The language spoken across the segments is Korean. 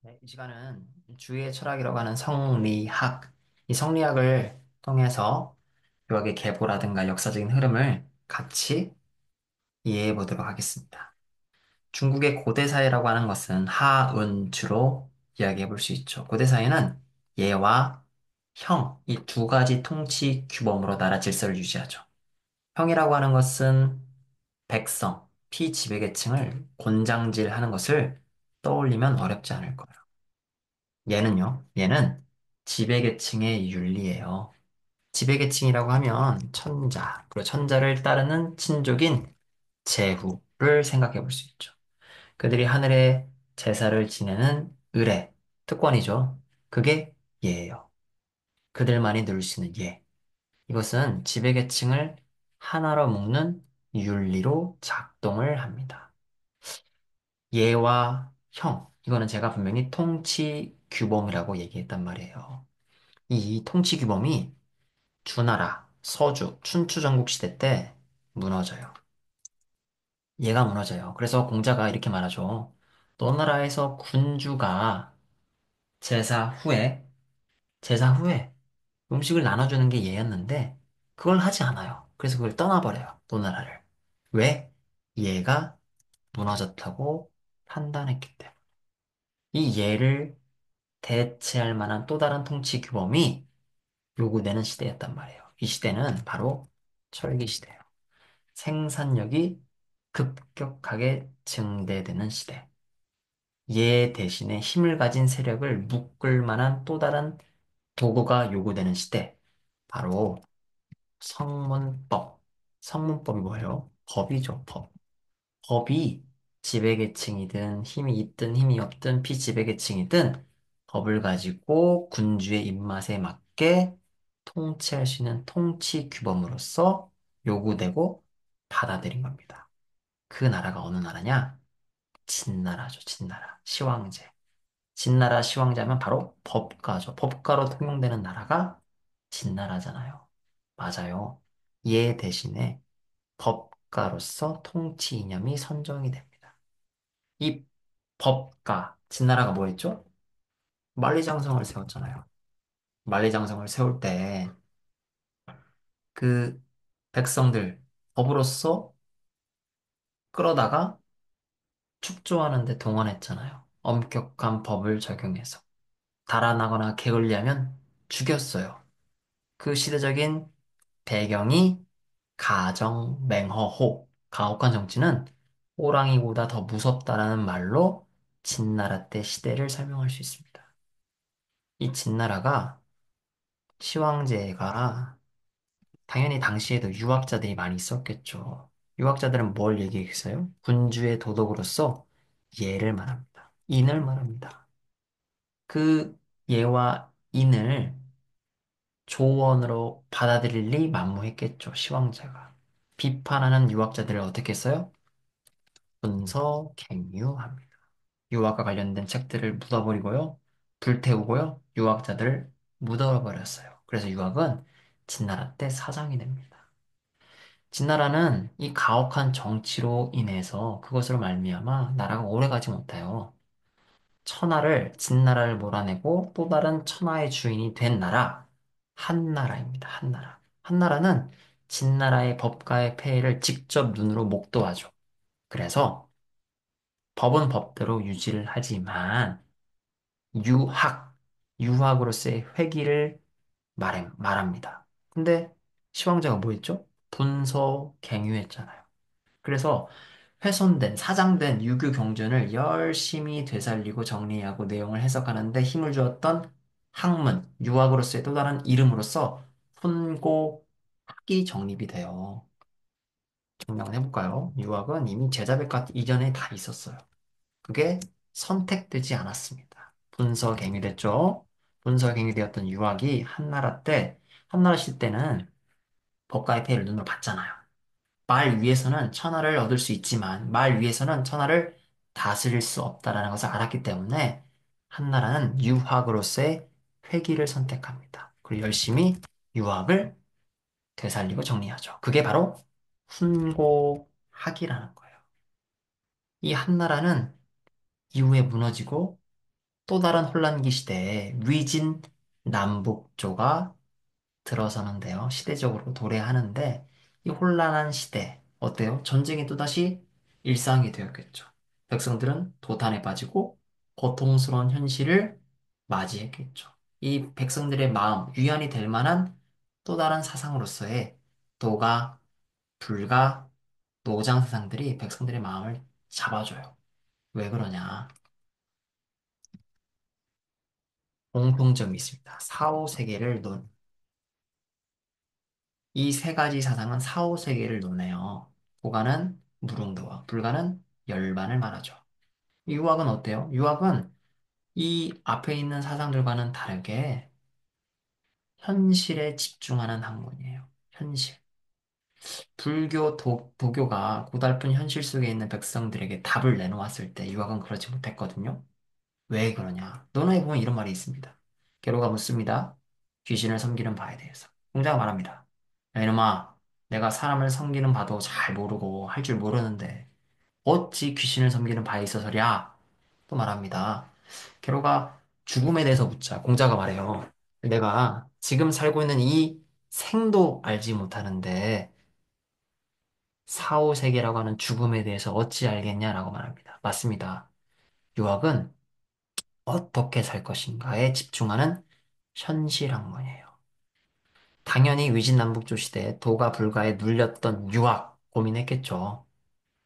네, 이 시간은 주위의 철학이라고 하는 성리학, 이 성리학을 통해서 유학의 계보라든가 역사적인 흐름을 같이 이해해 보도록 하겠습니다. 중국의 고대사회라고 하는 것은 하운주로 이야기해 볼 수 있죠. 고대사회는 예와 형, 이 두 가지 통치 규범으로 나라 질서를 유지하죠. 형이라고 하는 것은 백성, 피지배계층을 곤장질하는 것을 떠올리면 어렵지 않을 거예요. 얘는 지배계층의 윤리예요. 지배계층이라고 하면 천자, 그리고 천자를 따르는 친족인 제후를 생각해 볼 수 있죠. 그들이 하늘의 제사를 지내는 의례, 특권이죠. 그게 예예요. 그들만이 누릴 수 있는 예. 이것은 지배계층을 하나로 묶는 윤리로 작동을 합니다. 예와 형, 이거는 제가 분명히 통치 규범이라고 얘기했단 말이에요. 이 통치 규범이 주나라, 서주, 춘추 전국 시대 때 무너져요. 얘가 무너져요. 그래서 공자가 이렇게 말하죠. 너 나라에서 군주가 제사 후에, 제사 후에 음식을 나눠주는 게 예였는데 그걸 하지 않아요. 그래서 그걸 떠나버려요. 너 나라를. 왜? 얘가 무너졌다고 판단했기 때문에. 이 예를 대체할 만한 또 다른 통치 규범이 요구되는 시대였단 말이에요. 이 시대는 바로 철기 시대예요. 생산력이 급격하게 증대되는 시대. 얘 대신에 힘을 가진 세력을 묶을 만한 또 다른 도구가 요구되는 시대. 바로 성문법. 성문법이 뭐예요? 법이죠, 법. 법이 지배계층이든 힘이 있든 힘이 없든 피지배계층이든 법을 가지고 군주의 입맛에 맞게 통치할 수 있는 통치 규범으로서 요구되고 받아들인 겁니다. 그 나라가 어느 나라냐? 진나라죠, 진나라. 시황제. 진나라 시황제하면 바로 법가죠. 법가로 통용되는 나라가 진나라잖아요. 맞아요. 얘 대신에 법가로서 통치 이념이 선정이 됩니다. 이 법가, 진나라가 뭐 했죠? 만리장성을 세웠잖아요. 만리장성을 세울 때 그 백성들 법으로서 끌어다가 축조하는 데 동원했잖아요. 엄격한 법을 적용해서. 달아나거나 게을리하면 죽였어요. 그 시대적인 배경이 가정맹허호, 가혹한 정치는 호랑이보다 더 무섭다라는 말로 진나라 때 시대를 설명할 수 있습니다. 이 진나라가 시황제가 당연히 당시에도 유학자들이 많이 있었겠죠. 유학자들은 뭘 얘기했어요? 군주의 도덕으로서 예를 말합니다. 인을 말합니다. 그 예와 인을 조언으로 받아들일 리 만무했겠죠, 시황제가. 비판하는 유학자들을 어떻게 했어요? 분서갱유합니다. 유학과 관련된 책들을 묻어버리고요, 불태우고요, 유학자들을 묻어버렸어요. 그래서 유학은 진나라 때 사장이 됩니다. 진나라는 이 가혹한 정치로 인해서 그것으로 말미암아 나라가 오래가지 못해요. 천하를 진나라를 몰아내고 또 다른 천하의 주인이 된 나라 한나라입니다. 한나라. 한나라는 진나라의 법가의 폐해를 직접 눈으로 목도하죠. 그래서 법은 법대로 유지를 하지만 유학, 유학으로서의 회귀를 말합니다. 근데 시황제가 뭐 했죠? 분서갱유했잖아요. 그래서 훼손된, 사장된 유교 경전을 열심히 되살리고 정리하고 내용을 해석하는데 힘을 주었던 학문, 유학으로서의 또 다른 이름으로서 훈고학이 정립이 돼요. 증명을 해볼까요? 유학은 이미 제자백과 이전에 다 있었어요. 그게 선택되지 않았습니다. 분서갱유됐죠? 분서갱유되었던 유학이 한나라 실 때는 법가의 폐해를 눈으로 봤잖아요. 말 위에서는 천하를 얻을 수 있지만 말 위에서는 천하를 다스릴 수 없다라는 것을 알았기 때문에 한나라는 유학으로서의 회귀를 선택합니다. 그리고 열심히 유학을 되살리고 정리하죠. 그게 바로 훈고학이라는 거예요. 이 한나라는 이후에 무너지고 또 다른 혼란기 시대에 위진 남북조가 들어서는데요. 시대적으로 도래하는데 이 혼란한 시대 어때요? 전쟁이 또다시 일상이 되었겠죠. 백성들은 도탄에 빠지고 고통스러운 현실을 맞이했겠죠. 이 백성들의 마음, 위안이 될 만한 또 다른 사상으로서의 도가, 불가, 노장 사상들이 백성들의 마음을 잡아줘요. 왜 그러냐? 공통점이 있습니다. 사후세계를 이 세 가지 사상은 사후세계를 논해요. 도가는 무릉도와 불가는 열반을 말하죠. 유학은 어때요? 유학은 이 앞에 있는 사상들과는 다르게 현실에 집중하는 학문이에요. 현실. 도교가 고달픈 현실 속에 있는 백성들에게 답을 내놓았을 때 유학은 그렇지 못했거든요. 왜 그러냐? 논어에 보면 이런 말이 있습니다. 게로가 묻습니다. 귀신을 섬기는 바에 대해서. 공자가 말합니다. 야, 이놈아, 내가 사람을 섬기는 바도 잘 모르고 할 줄 모르는데 어찌 귀신을 섬기는 바에 있어서랴? 또 말합니다. 게로가 죽음에 대해서 묻자. 공자가 말해요. 내가 지금 살고 있는 이 생도 알지 못하는데 사후세계라고 하는 죽음에 대해서 어찌 알겠냐라고 말합니다. 맞습니다. 유학은 어떻게 살 것인가에 집중하는 현실학문이에요. 당연히 위진남북조 시대에 도가 불가에 눌렸던 유학 고민했겠죠.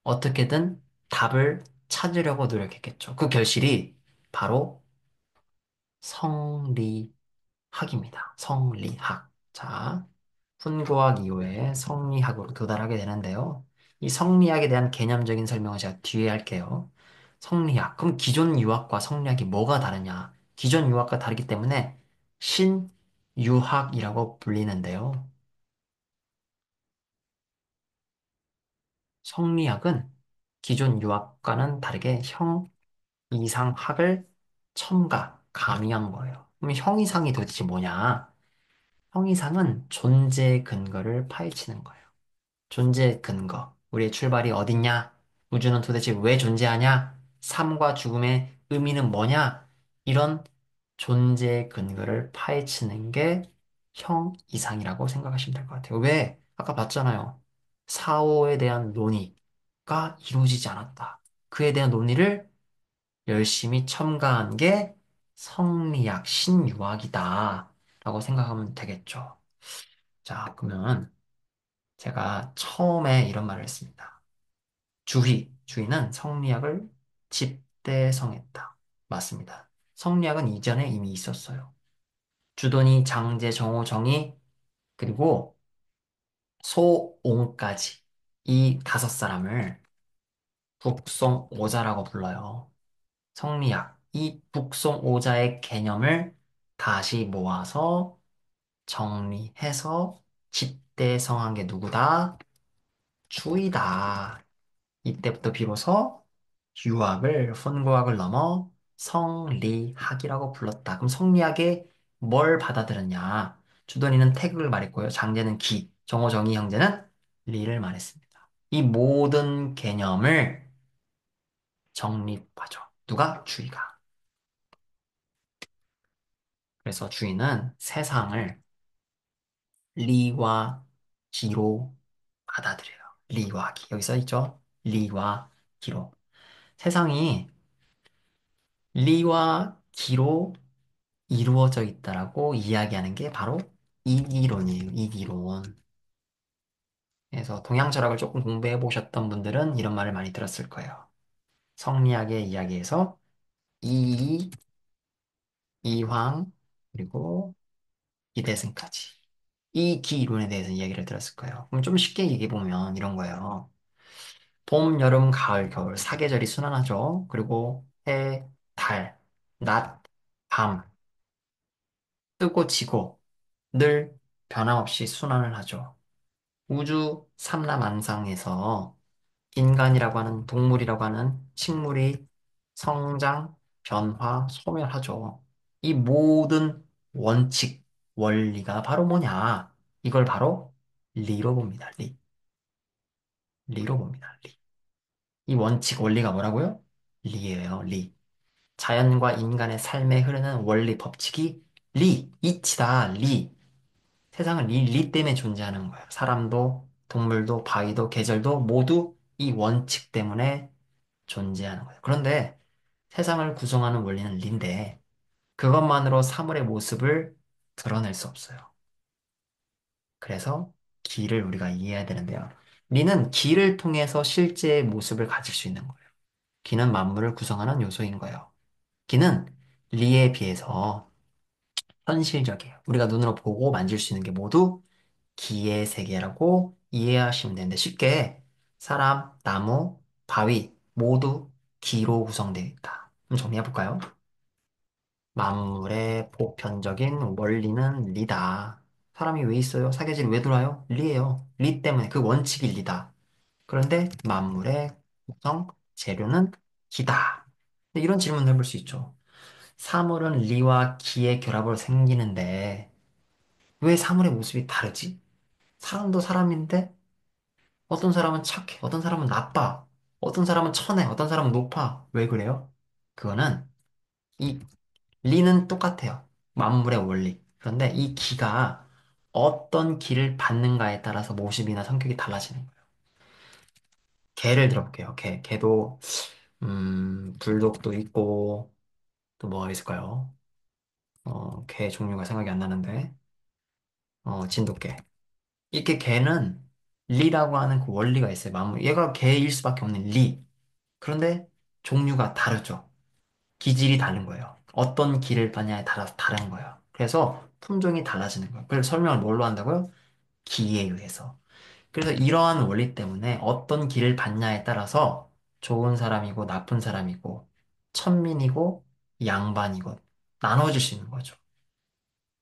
어떻게든 답을 찾으려고 노력했겠죠. 그 결실이 바로 성리학입니다. 성리학. 자, 훈고학 이후에 성리학으로 도달하게 되는데요. 이 성리학에 대한 개념적인 설명은 제가 뒤에 할게요. 성리학. 그럼 기존 유학과 성리학이 뭐가 다르냐? 기존 유학과 다르기 때문에 신유학이라고 불리는데요. 성리학은 기존 유학과는 다르게 형, 이상, 학을 첨가, 가미한 거예요. 그럼 형 이상이 도대체 뭐냐? 형 이상은 존재의 근거를 파헤치는 거예요. 존재 근거. 우리의 출발이 어딨냐? 우주는 도대체 왜 존재하냐? 삶과 죽음의 의미는 뭐냐? 이런 존재의 근거를 파헤치는 게 형 이상이라고 생각하시면 될 것 같아요. 왜? 아까 봤잖아요. 사오에 대한 논의가 이루어지지 않았다. 그에 대한 논의를 열심히 첨가한 게 성리학, 신유학이다. 라고 생각하면 되겠죠. 자, 그러면 제가 처음에 이런 말을 했습니다. 주희는 성리학을 집대성했다. 맞습니다. 성리학은 이전에 이미 있었어요. 주돈이, 장제, 정오, 정이, 그리고 소옹까지 이 다섯 사람을 북송오자라고 불러요. 성리학, 이 북송오자의 개념을 다시 모아서 정리해서 집대성한 게 누구다? 주이다. 이때부터 비로소 유학을, 훈구학을 넘어 성리학이라고 불렀다. 그럼 성리학에 뭘 받아들였냐? 주돈이는 태극을 말했고요. 장제는 기, 정호, 정희 형제는 리를 말했습니다. 이 모든 개념을 정립하죠. 누가? 주의가. 그래서 주의는 세상을 리와 기로 받아들여요. 리와 기. 여기 써 있죠? 리와 기로. 세상이 리와 기로 이루어져 있다라고 이야기하는 게 바로 이기론이에요. 이기론. 그래서 동양 철학을 조금 공부해 보셨던 분들은 이런 말을 많이 들었을 거예요. 성리학의 이야기에서 이, 이황, 그리고 이대승까지. 이 기이론에 대해서 이야기를 들었을 거예요. 그럼 좀 쉽게 얘기해 보면 이런 거예요. 봄, 여름, 가을, 겨울, 사계절이 순환하죠. 그리고 해, 달, 낮, 밤, 뜨고 지고 늘 변함없이 순환을 하죠. 우주 삼라만상에서 인간이라고 하는 동물이라고 하는 식물이 성장, 변화, 소멸하죠. 이 모든 원칙, 원리가 바로 뭐냐? 이걸 바로 리로 봅니다. 리로 봅니다. 리. 이 원칙, 원리가 뭐라고요? 리예요. 리. 자연과 인간의 삶에 흐르는 원리 법칙이 이치다, 리. 세상은 리 때문에 존재하는 거예요. 사람도, 동물도, 바위도, 계절도 모두 이 원칙 때문에 존재하는 거예요. 그런데 세상을 구성하는 원리는 리인데 그것만으로 사물의 모습을 드러낼 수 없어요. 그래서 기를 우리가 이해해야 되는데요. 리는 기를 통해서 실제의 모습을 가질 수 있는 거예요. 기는 만물을 구성하는 요소인 거예요. 기는 리에 비해서 현실적이에요. 우리가 눈으로 보고 만질 수 있는 게 모두 기의 세계라고 이해하시면 되는데 쉽게 사람, 나무, 바위 모두 기로 구성되어 있다. 그럼 정리해 볼까요? 만물의 보편적인 원리는 리다. 사람이 왜 있어요? 사계절이 왜 돌아요? 리예요. 리 때문에 그 원칙이 리다. 그런데 만물의 구성 재료는 기다. 근데 이런 질문을 해볼 수 있죠. 사물은 리와 기의 결합으로 생기는데 왜 사물의 모습이 다르지? 사람도 사람인데 어떤 사람은 착해, 어떤 사람은 나빠, 어떤 사람은 천해, 어떤 사람은 높아. 왜 그래요? 그거는 이 리는 똑같아요. 만물의 원리. 그런데 이 기가 어떤 기를 받는가에 따라서 모습이나 성격이 달라지는 거예요. 개를 들어볼게요. 개도 불독도 있고 또 뭐가 있을까요? 개 종류가 생각이 안 나는데 진돗개. 이렇게 개는 리라고 하는 그 원리가 있어요. 얘가 개일 수밖에 없는 리. 그런데 종류가 다르죠. 기질이 다른 거예요. 어떤 기를 받냐에 따라서 다른 거예요. 그래서 품종이 달라지는 거예요. 그래서 설명을 뭘로 한다고요? 기에 의해서. 그래서 이러한 원리 때문에 어떤 기를 받냐에 따라서 좋은 사람이고 나쁜 사람이고 천민이고 양반이고 나눠질 수 있는 거죠.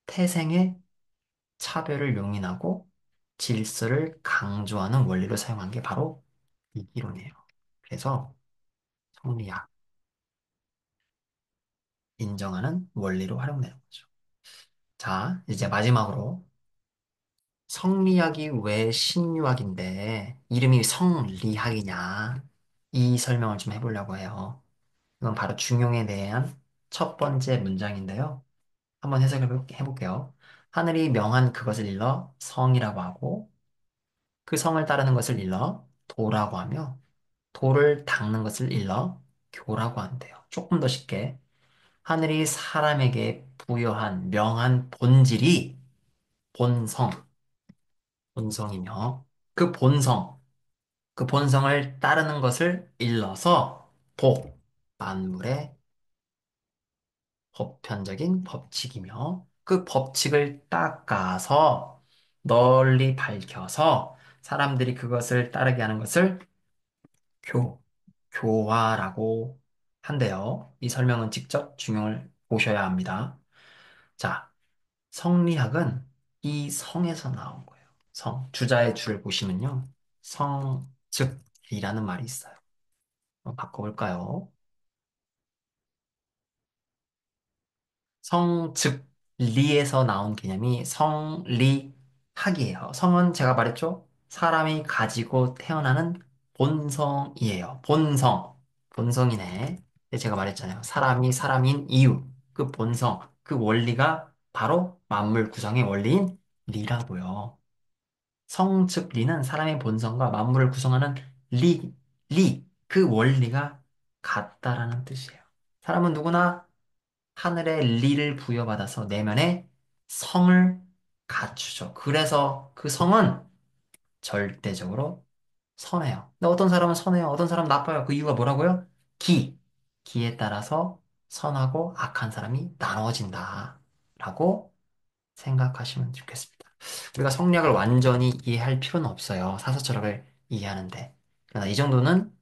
태생의 차별을 용인하고 질서를 강조하는 원리를 사용한 게 바로 이 이론이에요. 그래서 성리학, 인정하는 원리로 활용되는 거죠. 자, 이제 마지막으로 성리학이 왜 신유학인데 이름이 성리학이냐 이 설명을 좀 해보려고 해요. 이건 바로 중용에 대한 첫 번째 문장인데요. 한번 해석해 볼게요. 하늘이 명한 그것을 일러 성이라고 하고 그 성을 따르는 것을 일러 도라고 하며 도를 닦는 것을 일러 교라고 한대요. 조금 더 쉽게 하늘이 사람에게 부여한 명한 본질이 본성, 본성이며 그 본성, 그 본성을 따르는 것을 일러서 만물의 보편적인 법칙이며 그 법칙을 닦아서 널리 밝혀서 사람들이 그것을 따르게 하는 것을 교, 교화라고 한대요. 이 설명은 직접 중용을 보셔야 합니다. 자, 성리학은 이 성에서 나온 거예요. 주자의 주를 보시면요. 성, 즉, 이라는 말이 있어요. 한번 바꿔볼까요? 성, 즉, 리에서 나온 개념이 성리학이에요. 성은 제가 말했죠? 사람이 가지고 태어나는 본성이에요. 본성이네. 근데 제가 말했잖아요. 사람이 사람인 이유. 그 본성, 그 원리가 바로 만물 구성의 원리인 리라고요. 성, 즉, 리는 사람의 본성과 만물을 구성하는 그 원리가 같다라는 뜻이에요. 사람은 누구나 하늘의 리를 부여받아서 내면에 성을 갖추죠. 그래서 그 성은 절대적으로 선해요. 근데 어떤 사람은 선해요. 어떤 사람은 나빠요. 그 이유가 뭐라고요? 기. 기에 따라서 선하고 악한 사람이 나눠진다. 라고 생각하시면 좋겠습니다. 우리가 성리학을 완전히 이해할 필요는 없어요. 사서철학을 이해하는데. 그러나 이 정도는,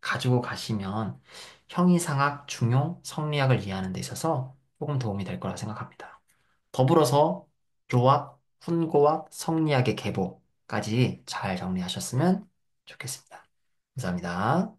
가지고 가시면 형이상학, 중용, 성리학을 이해하는 데 있어서 조금 도움이 될 거라 생각합니다. 더불어서 교학, 훈고학, 성리학의 계보까지 잘 정리하셨으면 좋겠습니다. 감사합니다.